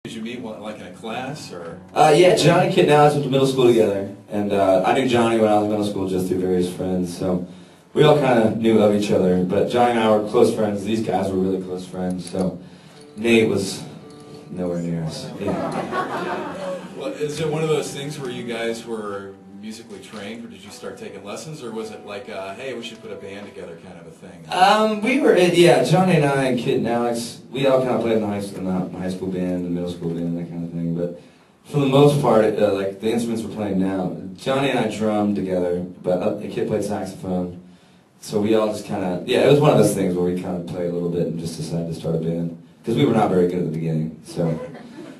Did you meet like in a class or? Yeah, Johnny and Kit and Alex went to middle school together, and I knew Johnny when I was in middle school just through various friends, so we all kind of knew of each other, but Johnny and I were close friends. These guys were really close friends, so Nate was nowhere near us. Yeah. Well, is it one of those things where you guys were musically trained, or did you start taking lessons, or was it like, hey, we should put a band together kind of a thing? We were, yeah, Johnny and I and Kit and Alex, we all kind of played in the high school band, the middle school band, that kind of thing, but for the most part, like the instruments we're playing now, Johnny and I drummed together, but Kit played saxophone, so we all just kind of, yeah, it was one of those things where we kind of played a little bit and just decided to start a band, because we were not very good at the beginning, so.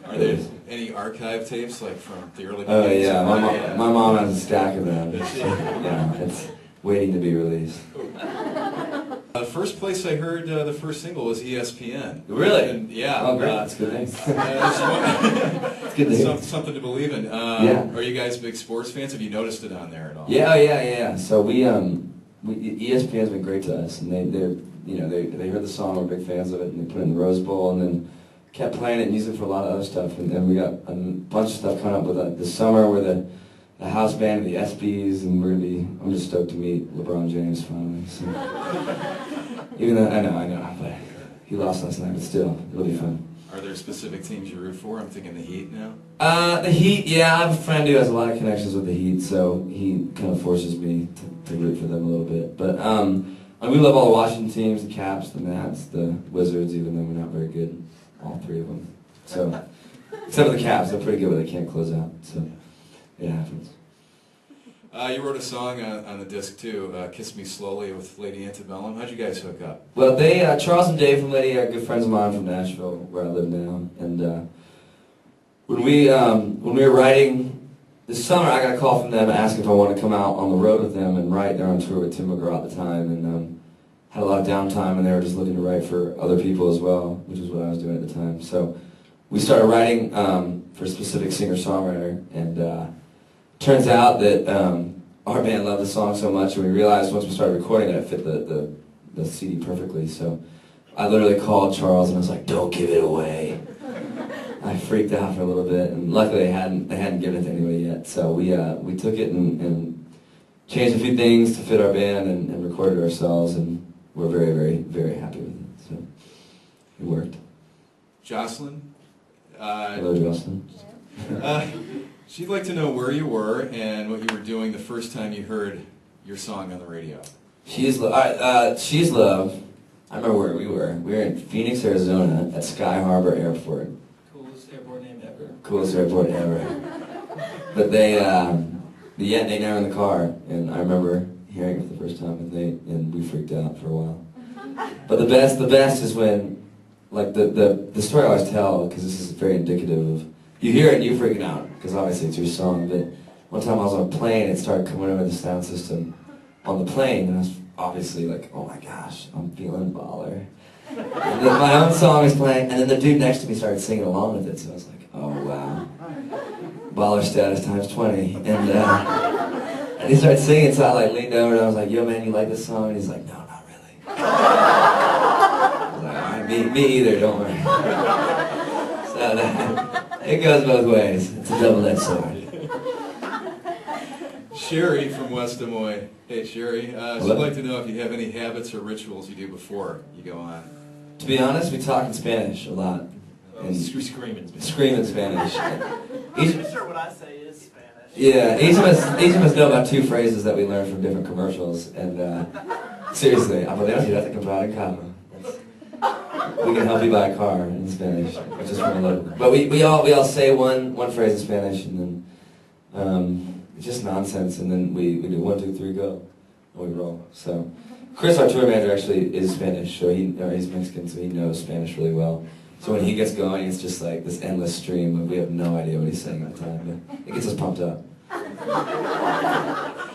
Are there any archive tapes, like from the early Oh days? yeah, my mom has a stack of them. Yeah, it's waiting to be released. The first place I heard the first single was ESPN. Really? And, yeah. Oh, great. That's good news. It's good news. Something to believe in. Yeah. Are you guys big sports fans? Have you noticed it on there at all? Yeah. So ESPN's been great to us, and they heard the song, we're big fans of it, and they put it in the Rose Bowl, and then kept playing it and using it for a lot of other stuff, and then we got a bunch of stuff coming up with this summer with the house band, the SBs, and I'm just stoked to meet LeBron James finally. So. Even though, I know, but he lost last night, but still, it'll be fun. Are there specific teams you root for? I'm thinking the Heat now. The Heat, yeah, I have a friend who has a lot of connections with the Heat, so he kind of forces me to root for them a little bit. But we love all the Washington teams, the Caps, the Nats, the Wizards, even though we're not very good. All three of them. So, except for the Caps, they're pretty good, but they can't close out. So, it happens. You wrote a song on the disc too, "Kiss Me Slowly" with Lady Antebellum. How'd you guys hook up? Well, Charles and Dave from Lady are good friends of mine from Nashville, where I live now. And when we were writing this summer, I got a call from them asking if I wanted to come out on the road with them and write. They're on tour with Tim McGraw at the time, and had a lot of downtime, and they were just looking to write for other people as well, which is what I was doing at the time. So we started writing for a specific singer-songwriter, and turns out that our band loved the song so much, and we realized once we started recording that it fit the CD perfectly. So I literally called Charles and I was like, "Don't give it away." I freaked out for a little bit, and luckily they hadn't given it to anybody yet. So we took it and changed a few things to fit our band and recorded it ourselves, and we're very, very, very happy with it. So it worked. Jocelyn? Hello, Jocelyn. She'd like to know where you were and what you were doing the first time you heard your song on the radio. She's Love. I remember where we were. We were in Phoenix, Arizona at Sky Harbor Airport. Coolest airport name ever. Coolest airport ever. But they never in the car, and I remember hearing it the first time with Nate, and we freaked out for a while. But the best is when, like the story I always tell, because this is very indicative of, you hear it and you're freaking out, because obviously it's your song, but one time I was on a plane, it started coming over the sound system on the plane, and I was obviously like, oh my gosh, I'm feeling baller. And then my own song is playing, and then the dude next to me started singing along with it, so I was like, oh wow. Baller status times 20, and he started singing, so I like leaned over and I was like, "Yo, man, you like this song?" And he's like, "No, not really." I was like, "All right, me either. Don't worry." So it goes both ways. It's a double-edged sword. Sherry from West Des Moines. Hey, Sherry. She'd like to know if you have any habits or rituals you do before you go on. To be honest, we talk in Spanish a lot. Scream in Spanish. Scream in Spanish. I'm sure what I say is Spanish. Yeah, each of us know about two phrases that we learned from different commercials, and seriously, podemos ir a comprar un carro. We can help you buy a car in Spanish, which is from a local. But we all say one phrase in Spanish, and then it's just nonsense, and then we do 1, 2, 3, go, and we roll. So Chris, our tour manager, actually is Spanish, so he's Mexican, so he knows Spanish really well. So when he gets going, it's just like this endless stream of we have no idea what he's saying at the time, but it gets us pumped up.